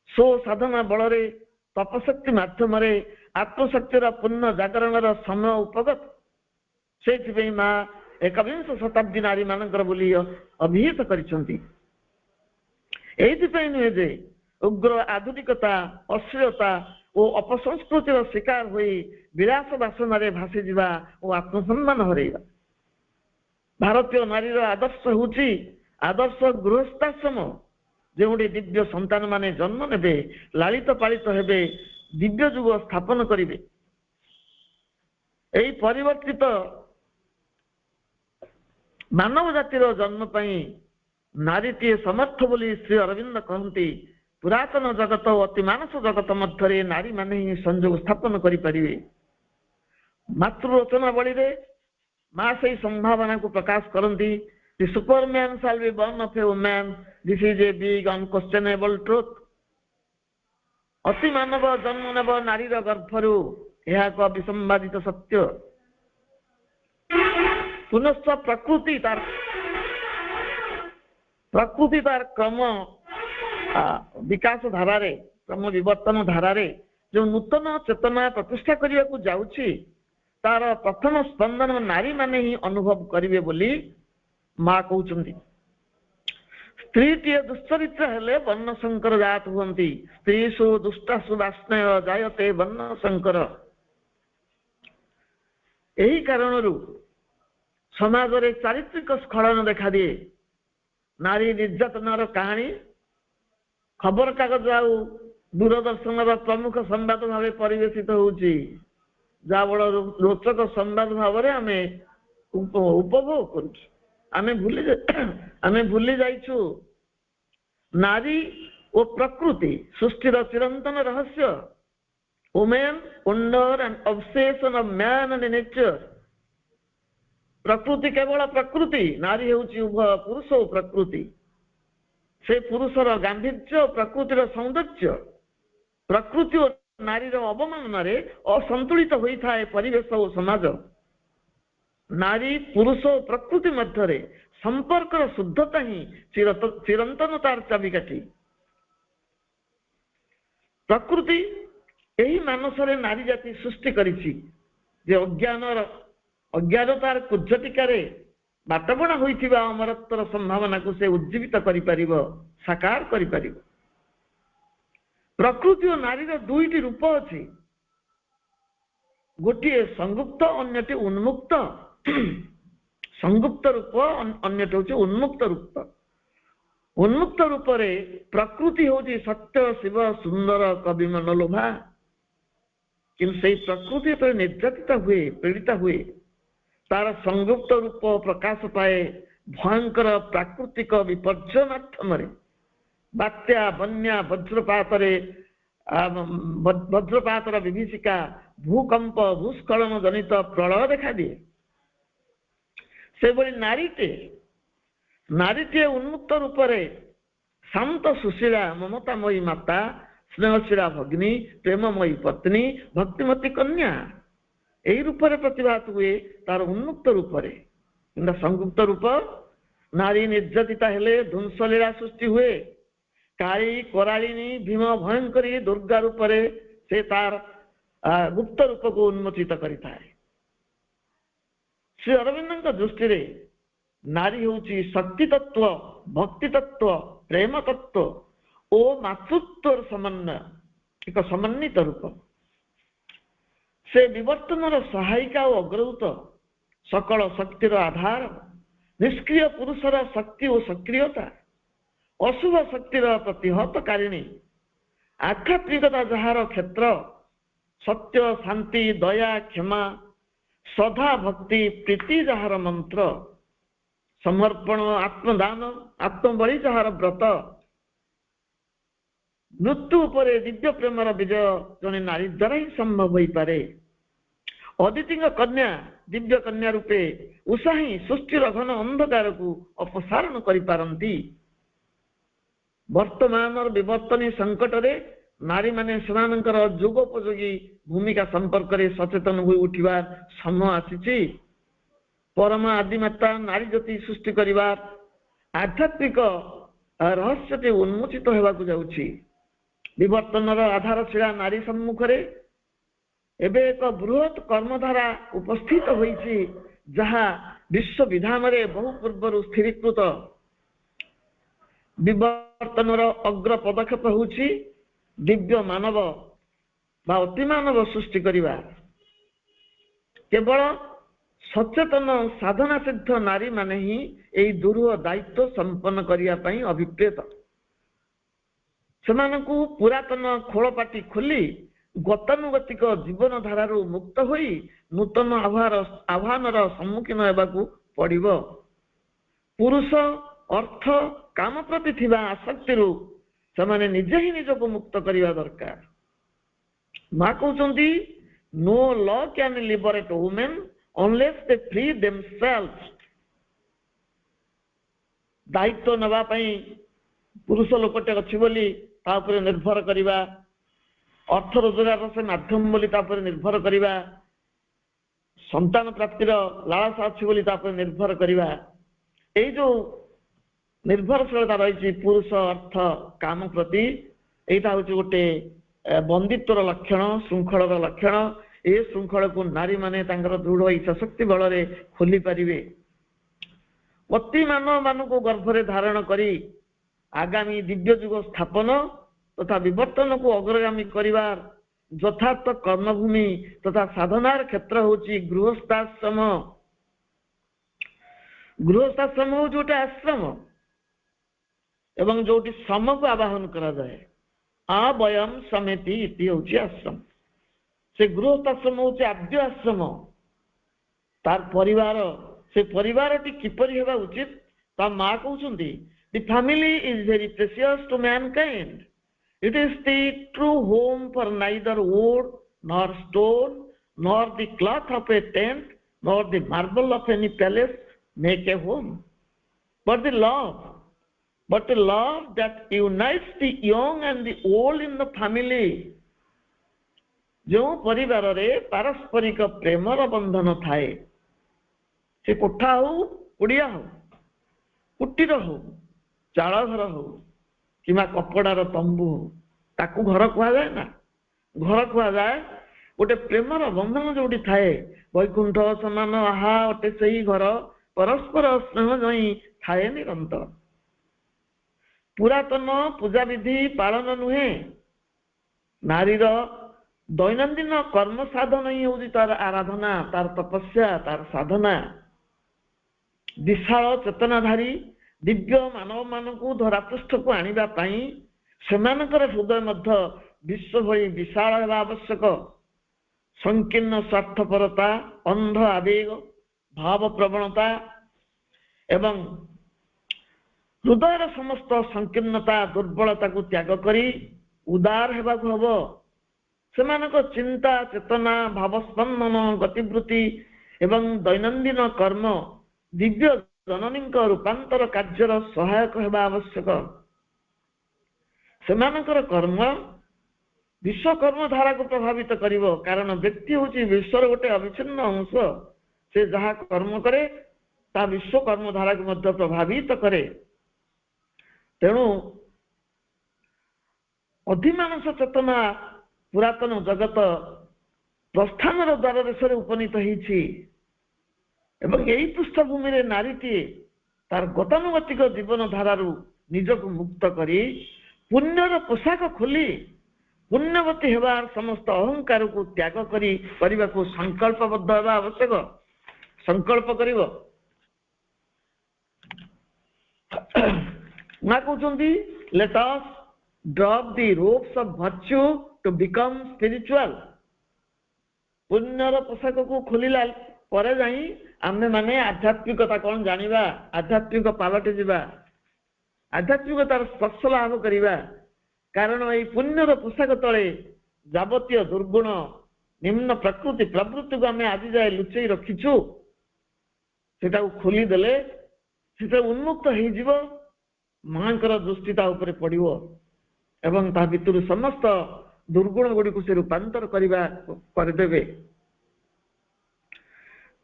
ସ୍ୱ ସାଧନା ବଳରେ, ତପଶକ୍ତି ମାଧ୍ୟମରେ ଆତ୍ମଶକ୍ତିର ପୂର୍ଣ୍ଣ ଜାଗରଣର ସମୟ ଉପଗତ। ସେଇଥିପାଇଁ ମା ଏକବିଂଶ ଶତାବ୍ଦୀ ନାରୀ ମାନଙ୍କର ବୋଲି ଅଭିହିତ କରିଛନ୍ତି। ଏଇଥିପାଇଁ ନୁହେଁ ଯେ ଉଗ୍ର ଆଧୁନିକତା, ଅଶ୍ଳୀଳତା ଓ ଅପସଂସ୍କୃତିର ଶିକାର ହୋଇ ବିଳାସ ବାସନାରେ ଭାସିଯିବା ଓ ଆତ୍ମସମ୍ମାନ ହରେଇବା। ଭାରତୀୟ ନାରୀର ଆଦର୍ଶ ହେଉଛି ଆଦର୍ଶ ଗୃହସ୍ଥାଶ୍ରମ, ଯେଉଁଠି ଦିବ୍ୟ ସନ୍ତାନ ମାନେ ଜନ୍ମ ନେବେ, ଲାଳିତ ପାଳିତ ହେବେ, ଦିବ୍ୟ ଯୁଗ ସ୍ଥାପନ କରିବେ। ଏହି ପରିବର୍ତ୍ତିତ ମାନବ ଜାତିର ଜନ୍ମ ପାଇଁ ନାରୀଟିଏ ସମର୍ଥ ବୋଲି ଶ୍ରୀ ଅରବିନ୍ଦ କହନ୍ତି। ପୁରାତନ ଜଗତ ଓ ଅତି ମାନସ ଜଗତ ମଧ୍ୟରେ ନାରୀମାନେ ହିଁ ସଂଯୋଗ ସ୍ଥାପନ କରିପାରିବେ। ମାତୃରଚନାବଳୀରେ ମା ସେଇ ସମ୍ଭାବନାକୁ ପ୍ରକାଶ କରନ୍ତି। The superman shall be born of a woman. This is a big unquestionable truth. ଅତି ମାନବ ଜନ୍ମ ନେବ ନାରୀର ଗର୍ଭରୁ, ଏହା ଏକ ବିସମ୍ବାଦିତ ସତ୍ୟ। ପୁନଶ୍ଚ ପ୍ରକୃତି ତାର କ୍ରମ ବିକାଶ ଧାରାରେ, କ୍ରମ ବିବର୍ତ୍ତନ ଧାରାରେ ଯୋଉ ନୂତନ ଚେତନା ପ୍ରତିଷ୍ଠା କରିବାକୁ ଯାଉଛି, ତାର ପ୍ରଥମ ସ୍ପନ୍ଦନ ନାରୀମାନେ ହିଁ ଅନୁଭବ କରିବେ ବୋଲି ମା କହୁଛନ୍ତି। ସ୍ତ୍ରୀଟିଏ ଦୁଶ୍ଚରିତ୍ର ହେଲେ ବର୍ଣ୍ଣ ଶଙ୍କର ଜାତ ହୁଅନ୍ତି, ସ୍ତ୍ରୀଷୁ ଦୁଷ୍ଟାସୁ ବାସ୍ନେୟ ଜାୟତେ ବର୍ଣ୍ଣ ଶଙ୍କର। ଏହି କାରଣରୁ ସମାଜରେ ଚାରିତ୍ରିକ ସ୍ଖଳନ ଦେଖାଦିଏ। ନାରୀ ନିର୍ଯାତନାର କାହାଣୀ ଖବରକାଗଜ ଆଉ ଦୂରଦର୍ଶନର ପ୍ରମୁଖ ସମ୍ବାଦ ଭାବେ ପରିବେଶିତ ହେଉଛି, ଯାହା ବଡ଼ ରୋଚକ ସମ୍ବାଦ ଭାବରେ ଆମେ ଉପଭୋଗ କରୁଛୁ। ଆମେ ଭୁଲି ଯାଇଛୁ ନାରୀ ଓ ପ୍ରକୃତି ସୃଷ୍ଟିର ଚିରନ୍ତନ ରହସ୍ୟ। women wonder and obsession of man and nature। ପ୍ରକୃତି କେବଳ ପ୍ରକୃତି, ନାରୀ ହେଉଛି ଉଭୟ ପୁରୁଷ ଓ ପ୍ରକୃତି। ସେ ପୁରୁଷର ଗାମ୍ଭୀର୍ଯ୍ୟ ଓ ପ୍ରକୃତିର ସୌନ୍ଦର୍ଯ୍ୟ। ପ୍ରକୃତି ଓ ନାରୀର ଅବମାନନାରେ ଅସନ୍ତୁଳିତ ହୋଇଥାଏ ପରିବେଶ ଓ ସମାଜ। ନାରୀ ପୁରୁଷ ଓ ପ୍ରକୃତି ମଧ୍ୟରେ ସମ୍ପର୍କର ଶୁଦ୍ଧତା ହିଁ ଚିରନ୍ତନତାର ଚାବିକାଠି। ପ୍ରକୃତି ଏହି ମାନସରେ ନାରୀ ଜାତି ସୃଷ୍ଟି କରିଛି ଯେ ଅଜ୍ଞାନତାର କୁଜଟିକାରେ ବାଟବଣା ହୋଇଥିବା ଅମରତ୍ୱର ସମ୍ଭାବନାକୁ ସେ ଉଜ୍ଜୀବିତ କରିପାରିବ, ସାକାର କରିପାରିବ। ପ୍ରକୃତି ଓ ନାରୀର ଦୁଇଟି ରୂପ ଅଛି, ଗୋଟିଏ ସଂଗୁପ୍ତ, ଅନ୍ୟଟି ଉନ୍ମୁକ୍ତ। ସଂଗୁପ୍ତ ରୂପ, ଅନ୍ୟଟି ହେଉଛି ଉନ୍ମୁକ୍ତ ରୂପ। ଉନ୍ମୁକ୍ତ ରୂପରେ ପ୍ରକୃତି ହେଉଛି ସତ୍ୟ, ଶିବ, ସୁନ୍ଦର, କବି ମନଲୋଭା। କିନ୍ତୁ ସେଇ ପ୍ରକୃତି ଯେତେବେଳେ ନିର୍ଯାତିତ ହୁଏ, ପୀଡ଼ିତ ହୁଏ, ତାର ସଂଗୁପ୍ତ ରୂପ ପ୍ରକାଶ ପାଏ ଭୟଙ୍କର ପ୍ରାକୃତିକ ବିପର୍ଯ୍ୟୟ ମାଧ୍ୟମରେ। ବାତ୍ୟା, ବନ୍ୟା, ବଜ୍ରପାତର ବିଭୀଷିକା, ଭୂକମ୍ପ, ଭୂସ୍ଖଳନ ଜନିତ ପ୍ରଳୟ ଦେଖାଦିଏ। ସେଭଳି ନାରୀଟିଏ ଉନ୍ମୁକ୍ତ ରୂପରେ ଶାନ୍ତ ସୁଶୀଳା, ମମତାମୟୀ ମାତା, ସ୍ନେହଶୀଳା ଭଗ୍ନୀ, ପ୍ରେମମୟୀ ପତ୍ନୀ, ଭକ୍ତିମତୀ କନ୍ୟା, ଏହି ରୂପରେ ପ୍ରତିଭାତ ହୁଏ ତାର ଉନ୍ମୁକ୍ତ ରୂପରେ। କିନ୍ତୁ ସଂଗୁପ୍ତ ରୂପ, ନାରୀ ନିର୍ଯାତିତା ହେଲେ ଧ୍ୱଂସଲୀଳା ସୃଷ୍ଟି ହୁଏ। କାଳୀ, କରାଳିନୀ, ଭୀମ, ଭୟଙ୍କରୀ, ଦୁର୍ଗା ରୂପରେ ସେ ତାର ଗୁପ୍ତ ରୂପକୁ ଉନ୍ମୋଚିତ କରିଥାଏ। ଶ୍ରୀ ଅରବିନ୍ଦଙ୍କ ଦୃଷ୍ଟିରେ ନାରୀ ହେଉଛି ଶକ୍ତି ତତ୍ତ୍ୱ, ଭକ୍ତି ତତ୍ତ୍ୱ, ପ୍ରେମ ତତ୍ତ୍ୱ ଓ ମାତୃତ୍ୱର ସମନ୍ୱୟ, ଏକ ସମନ୍ୱିତ ରୂପ। ସେ ବିବର୍ତ୍ତନର ସହାୟିକା ଓ ଅଗ୍ରଦୂତ, ସକଳ ଶକ୍ତିର ଆଧାର, ନିଷ୍କ୍ରିୟ ପୁରୁଷର ଶକ୍ତି ଓ ସକ୍ରିୟତା, ଅଶୁଭ ଶକ୍ତିର ପ୍ରତିହତକାରିଣୀ, ଆଧ୍ୟାତ୍ମିକତା ଯାହାର କ୍ଷେତ୍ର, ସତ୍ୟ, ଶାନ୍ତି, ଦୟା, କ୍ଷମା, ଶ୍ରଦ୍ଧା, ଭକ୍ତି, ପ୍ରୀତି ଯାହାର ମନ୍ତ୍ର, ସମର୍ପଣ, ଆତ୍ମଦାନ, ଆତ୍ମବଳି ଯାହାର ବ୍ରତ, ମୃତ୍ୟୁ ଉପରେ ଦିବ୍ୟ ପ୍ରେମର ବିଜୟ ଜଣେ ନାରୀ ଦ୍ୱାରା ହିଁ ସମ୍ଭବ ହୋଇପାରେ। ଅଦିତିଙ୍କ କନ୍ୟା, ଦିବ୍ୟ କନ୍ୟା ରୂପେ ଉଷା ହିଁ ସୃଷ୍ଟିର ଘନ ଅନ୍ଧକାରକୁ ଅପସାରଣ କରିପାରନ୍ତି। ବର୍ତ୍ତମାନର ବିବର୍ତ୍ତନୀ ସଙ୍କଟରେ ନାରୀମାନେ ସେମାନଙ୍କର ଯୁଗୋପଯୋଗୀ ଭୂମିକା ସମ୍ପର୍କରେ ସଚେତନ ହୋଇ ଉଠିବା ସମୟ ଆସିଛି। ପରମା ଆଦିମାତା ନାରୀ ଜ୍ୟୋତି ସୃଷ୍ଟି କରିବା ଆଧ୍ୟାତ୍ମିକ ରହସ୍ୟଟି ଉନ୍ମୋଚିତ ହେବାକୁ ଯାଉଛି। ବିବର୍ତ୍ତନର ଆଧାରଶିଳା ନାରୀ ସମ୍ମୁଖରେ ଏବେ ଏକ ବୃହତ୍ କର୍ମଧାରା ଉପସ୍ଥିତ ହୋଇଛି, ଯାହା ବିଶ୍ୱବିଧାନରେ ବହୁ ପୂର୍ବରୁ ସ୍ଥିରୀକୃତ। ବିବର୍ତ୍ତନର ଅଗ୍ର ପଦକ୍ଷେପ ହେଉଛି ଦିବ୍ୟ ମାନବ ବା ଅତିମାନବ ସୃଷ୍ଟି କରିବା। କେବଳ ସଚେତନ ସାଧନା ସିଦ୍ଧ ନାରୀମାନେ ହିଁ ଏହି ଦୁରୂହ ଦାୟିତ୍ୱ ସମ୍ପନ୍ନ କରିବା ପାଇଁ ଅଭିପ୍ରେତ। ସେମାନଙ୍କୁ ପୁରାତନ ଖୋଳପାଟି ଖୋଲି ଗତାନୁଗତିକ ଜୀବନ ଧାରାରୁ ମୁକ୍ତ ହୋଇ ନୂତନ ଆହ୍ୱାନର ସମ୍ମୁଖୀନ ହେବାକୁ ପଡ଼ିବ। ପୁରୁଷ, ଅର୍ଥ, କାମ ପ୍ରତି ଥିବା ଆସକ୍ତିରୁ ସେମାନେ ନିଜେ ହିଁ ନିଜକୁ ମୁକ୍ତ କରିବା ଦରକାର। ମା କହୁଛନ୍ତି, no law can liberate women unless they free themselves। ଦାୟିତ୍ୱ ନେବା ପାଇଁ ପୁରୁଷ ଲୋକଟେ ଅଛି ବୋଲି ତା ଉପରେ ନିର୍ଭର କରିବା अर्थ रोजगार से माध्यम बोली तापर निर्भर करिबा संतान प्राप्तिर लालसा अछि बोली तापर निर्भर करिबा एई जो निर्भरशीलता रही पुरुष अर्थ काम प्रति एटा हूँ गोटे बंदित्वर लक्षण श्रृंखलर लक्षण ए श्रृंखल को नारी माने तांकर दृढ़ इच्छा शक्ति बल खोली पारिबे अति मानव मान को गर्भरे धारण करी आगामी दिव्य युग स्थापन तथा विवर्तन को अग्रगामी करिवार यथार्थ कर्मभूमि तथा साधनार क्षेत्र होची गृहस्थाश्रम हूँ गोटे आश्रम एवं जोटी सम को आवाहन करा जाए अवयम समिति इति होची आश्रम से गृहस्थाश्रम होची आद्य आश्रम तार परिवार से परिवार टी किपरि हेबा उचित ता मां कहउछंती the family is very precious to mankind it is the true home for neither wood nor stone nor the cloth of a tent nor the marble of any palace make a home but the love that unites the young and the old in the family जो परिवार रे पारस्परिक प्रेमर बंधन थाए से कोठा हो कुड़िया हो कुटीर हो चाल घर हो कि कपड़ार तंबू हो ताकू घर कह जाए ना घर कह जाए गोटे प्रेमर बंधन जो थाए वैकुंठ समान आहा अटे से घर परस्पर स्नेह जई थाए निरंतर पुरातन पूजा विधि पालन नुहे नारीर दैनंदिन कर्म साधन ही होची तार आराधना तार तपस्या तार साधना विशाल चेतनाधारी दिव्य मानव मान को धरापृष्ठ को आनिबा पई सेमानकर हृदय मध्य विश्व भई विशाल हेबा आवश्यक संकीर्ण स्वार्थपरता अंध आवेग भाव प्रवणता एवं हृदय समस्त संकीर्णता दुर्बलता को त्याग करी उदार हेबा को हबो सेमानक चिंता चेतना भावस्पंदन गतिवृत्ति एवं दैनंदिन कर्म दिव्य जननी रूपांतर कार्यर सहायक हेबा आवश्यक सेमानकर कर्म विश्वकर्म धारा को प्रभावित करिवो कारण व्यक्ति होची विश्वर गोटे अविच्छिन्न अंश से जहाँ कर्म करे ता विश्वकर्म धारा को मध्य प्रभावित करे तेणु अधिमानस चेतना पुरातन जगत प्रस्थान द्वार देश उपनीत होती एवं यही पृष्ठभूमि रे नारीटी तार गतानुगतिक जीवन धारारू निजक मुक्त करी पुण्यर पोशाक खोली पुण्यवती हेबार समस्त अहंकार को त्याग करी करने को संकल्पबद्ध हेबा आवश्यक संकल्प करिवो ना कहते let us drop the robes of virtue to become spiritual पुण्यर पोशाक को खोलिला परे जाई आमे माने आध्यात्मिकता कौन जानिबा आध्यात्मिक पालटे जिबा आध्यात्मिकतार स्पर्श लाभ करिबा कारण एई पुण्यर पोशाक तले जावतीय दुर्गुण निम्न प्रकृति प्रवृत्ति को आमे आज जाए लुचई रखिछु सेटा को खोली देले सेटा उन्मुक्त हो जिवो मांकर दृष्टिता उपरे पड़िवो एवं ता भितर समस्त दुर्गुण गुड़ी को से रूपांतर करिबा करदेबे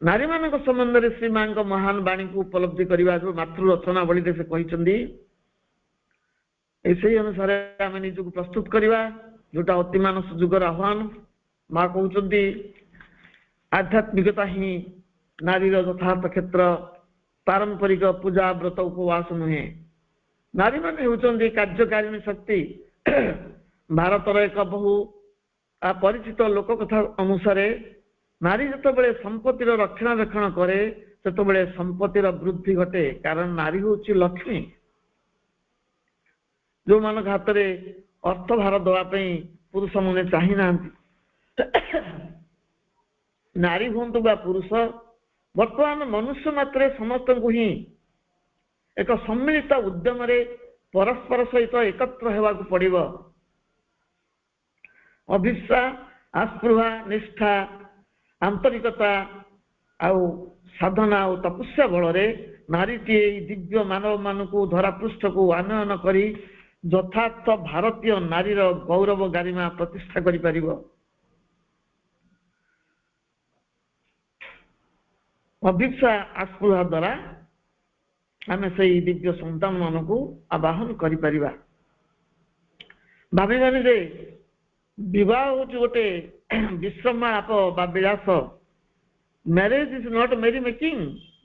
नारी मानक संबंध रे श्री मां को महान वाणी को उपलब्धि करिबा जो मातृ रचना बळी से कहिसंदी एसे अनुसार आम निज को प्रस्तुत करिबा जोटा अतिमानस जुगर आह्वान मां कहउचंदी आध्यात्मिकता ही नारीर यथार्थ क्षेत्र पारंपरिक पूजा व्रत उपवास नुहे नारी माने होउचंदी कार्यकारिणी शक्ति भारतर एक बहु परिचित लोक कथा अनुसार नारी जतबेले संपत्तिर रक्षणाबेक्षण करे सेतबेले संपत्तिर वृद्धि घटे कारण नारी होउची लक्ष्मी जो मान हाथ में अर्थ भार दवाई पुरुष मैंने चाही ना नारी हूँ बा पुरुष वर्तमान मनुष्य मात्रे समस्त को ही एक सम्मिलित उद्यम रे परस्पर सहित एकत्र होगा पड़ो अभिश्वास आस्पृहा निष्ठा आंतरिकता आउ साधना और तपस्या बल नारीटी दिव्य मानव मान को धरापृष्ठ को आनयन करी ଯଥାର୍ଥ ଭାରତୀୟ ନାରୀର ଗୌରବ ଗାରିମା ପ୍ରତିଷ୍ଠା କରିପାରିବ। ଅଭିପ୍ସା ଆସ୍ପୃହା ଦ୍ୱାରା ଆମେ ସେଇ ଦିବ୍ୟ ସନ୍ତାନ ମାନଙ୍କୁ ଆବାହନ କରିପାରିବା। ଭାବିବାନି ଯେ ବିବାହ ହେଉଛି ଗୋଟେ ବିଶ୍ରମାଳାପ ବା ବିଳାସ। Marriage is not merry making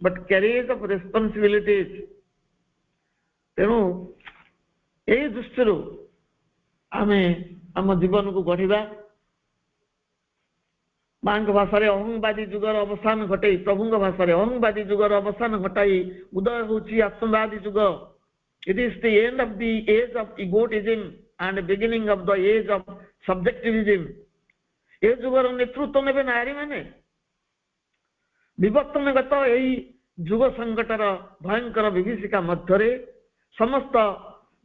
but carrier of responsibilities. ତେଣୁ ଏଇ ଦୃଷ୍ଟିରୁ ଆମେ ଆମ ଜୀବନକୁ ଗଢ଼ିବା। ମାଙ୍କ ଭାଷାରେ ଅହଂବାଦୀ ଯୁଗର ଅବସାନ ଘଟାଇ, ପ୍ରଭୁଙ୍କ ଭାଷାରେ ଅହଂବାଦୀ ଯୁଗର ଅବସାନ ଘଟାଇ ଉଦୟ ହେଉଛି ଆତ୍ମବାଦୀ ଯୁଗ। It is the end of the age of egotism and beginning of the age of subjectivism। ଏ ଯୁଗର ନେତୃତ୍ୱ ନେବେ ନାରୀମାନେ। ବିବର୍ତ୍ତନଗତ ଏହି ଯୁଗ ସଂକଟର ଭୟଙ୍କର ବିଭୀଷିକା ମଧ୍ୟରେ ସମସ୍ତ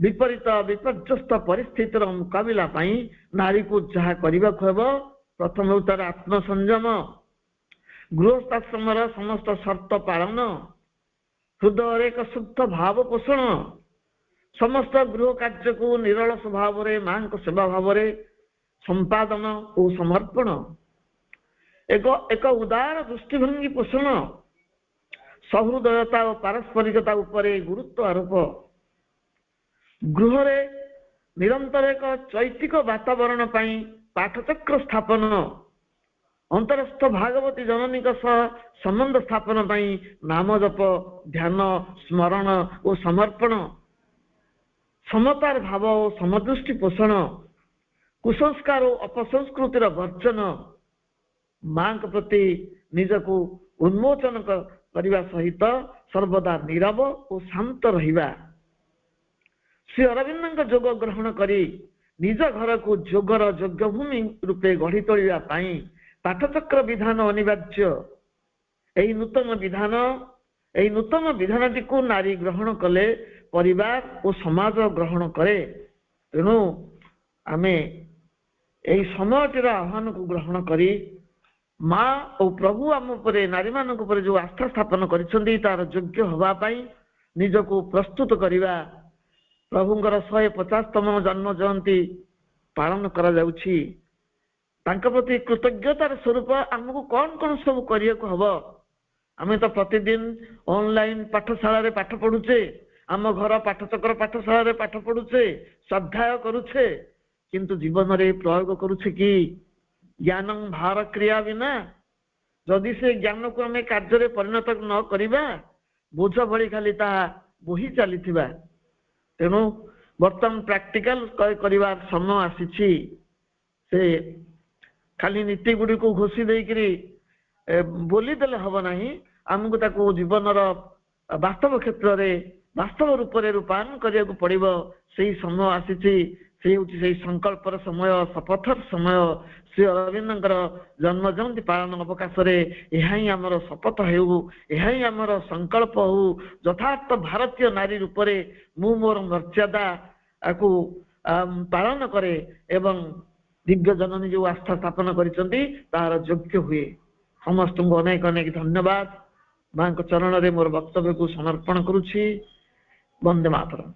ବିପରୀତ ବିପର୍ଯ୍ୟସ୍ତ ପରିସ୍ଥିତିର ମୁକାବିଲା ପାଇଁ ନାରୀକୁ ଯାହା କରିବାକୁ ହେବ, ପ୍ରଥମ ତାର ଆତ୍ମସଂଯମ, ଗୃହସ୍ଥାଶ୍ରମର ସମସ୍ତ ସର୍ତ୍ତ ପାଳନ, ହୃଦୟରେ ଏକ ଶୁଦ୍ଧ ଭାବ ପୋଷଣ, ସମସ୍ତ ଗୃହ କାର୍ଯ୍ୟକୁ ନିରଳସ ଭାବରେ ମାଙ୍କ ସେବା ଭାବରେ ସମ୍ପାଦନ ଓ ସମର୍ପଣ, ଏକ ଉଦାର ଦୃଷ୍ଟିଭଙ୍ଗୀ ପୋଷଣ, ସହୃଦୟତା ଓ ପାରସ୍ପରିକତା ଉପରେ ଗୁରୁତ୍ୱ ଆରୋପ, ଗୃହରେ ନିରନ୍ତର ଏକ ଚୈତିକ ବାତାବରଣ ପାଇଁ ପାଠଚକ୍ର ସ୍ଥାପନ, ଅନ୍ତରସ୍ଥ ଭାଗବତୀ ଜନନୀଙ୍କ ସହ ସମ୍ବନ୍ଧ ସ୍ଥାପନ ପାଇଁ ନାମ ଜପ, ଧ୍ୟାନ, ସ୍ମରଣ ଓ ସମର୍ପଣ, ସମତାର ଭାବ ଓ ସମଦୃଷ୍ଟି ପୋଷଣ, କୁସଂସ୍କାର ଓ ଅପସଂସ୍କୃତିର ବର୍ଜନ, ମାଙ୍କ ପ୍ରତି ନିଜକୁ ଉନ୍ମୋଚନ କରିବା ସହିତ ସର୍ବଦା ନୀରବ ଓ ଶାନ୍ତ ରହିବା। ଶ୍ରୀ ଅରବିନ୍ଦଙ୍କ ଯୋଗ ଗ୍ରହଣ କରି ନିଜ ଘରକୁ ଯୋଗର ଯୋଗ୍ୟଭୂମି ରୂପେ ଗଢ଼ି ତୋଳିବା ପାଇଁ ପାଠଚକ୍ର ବିଧାନ ଅନିବାର୍ଯ୍ୟ। ଏହି ନୂତନ ବିଧାନଟିକୁ ନାରୀ ଗ୍ରହଣ କଲେ ପରିବାର ଓ ସମାଜ ଗ୍ରହଣ କରେ। ତେଣୁ ଆମେ ଏହି ସମୟଟିର ଆହ୍ୱାନକୁ ଗ୍ରହଣ କରି ମା ଓ ପ୍ରଭୁ ଆମ ଉପରେ, ନାରୀମାନଙ୍କ ଉପରେ ଯେଉଁ ଆସ୍ଥା ସ୍ଥାପନ କରିଛନ୍ତି ତାର ଯୋଗ୍ୟ ହେବା ପାଇଁ ନିଜକୁ ପ୍ରସ୍ତୁତ କରିବା। ପ୍ରଭୁଙ୍କର 150ତମ ଜନ୍ମ ଜୟନ୍ତୀ ପାଳନ କରାଯାଉଛି। ତାଙ୍କ ପ୍ରତି କୃତଜ୍ଞତାର ସ୍ୱରୂପ ଆମକୁ କ'ଣ କ'ଣ ସବୁ କରିବାକୁ ହବ? ଆମେ ତ ପ୍ରତିଦିନ ଅନଲାଇନ ପାଠଶାଳାରେ ପାଠ ପଢୁଛେ, ଆମ ଘର ପାଠଚକ୍ର ପାଠଶାଳାରେ ପାଠ ପଢୁଛେ, ସ୍ୱାଧ୍ୟାୟ କରୁଛେ, କିନ୍ତୁ ଜୀବନରେ ପ୍ରୟୋଗ କରୁଛେ କି? ଜ୍ଞାନଂ ଭାର କ୍ରିୟା ବିନା, ଯଦି ସେ ଜ୍ଞାନକୁ ଆମେ କାର୍ଯ୍ୟରେ ପରିଣତ ନ କରିବା, ବୋଝ ଭଳି ଖାଲି ତାହା ବୋହି ଚାଲିଥିବା। ତେଣୁ ବର୍ତ୍ତମାନ ପ୍ରାକ୍ଟିକାଲ କରିବାର ସମୟ ଆସିଛି। ସେ ଖାଲି ନୀତି ଗୁଡ଼ିକୁ ଘୋଷି ଦେଇକିରି ବୋଲିଦେଲେ ହବ ନାହିଁ, ଆମକୁ ତାକୁ ଜୀବନର ବାସ୍ତବ କ୍ଷେତ୍ରରେ ବାସ୍ତବ ରୂପରେ ରୂପାୟନ କରିବାକୁ ପଡିବ। ସେଇ ସମୟ ଆସିଛି, ସେ ହେଉଛି ସେଇ ସଂକଳ୍ପର ସମୟ, ଶପଥର ସମୟ। ଶ୍ରୀ ଅରବିନ୍ଦଙ୍କର ଜନ୍ମ ଜୟନ୍ତୀ ପାଳନ ଅବକାଶରେ ଏହା ହିଁ ଆମର ଶପଥ ହେଉ, ଏହା ହିଁ ଆମର ସଂକଳ୍ପ ହେଉ। ଯଥାର୍ଥ ଭାରତୀୟ ନାରୀ ରୂପରେ ମୁଁ ମୋର ମର୍ଯ୍ୟାଦାକୁ ପାଳନ କରେ ଏବଂ ଦିବ୍ୟ ଜନନୀ ଯେଉଁ ଆସ୍ଥା ସ୍ଥାପନ କରିଛନ୍ତି ତାହାର ଯୋଗ୍ୟ ହୁଏ। ସମସ୍ତଙ୍କୁ ଅନେକ ଅନେକ ଧନ୍ୟବାଦ। ମାଙ୍କ ଚରଣରେ ମୋର ବକ୍ତବ୍ୟକୁ ସମର୍ପଣ କରୁଛି। ବନ୍ଦେ ମାତରମ୍।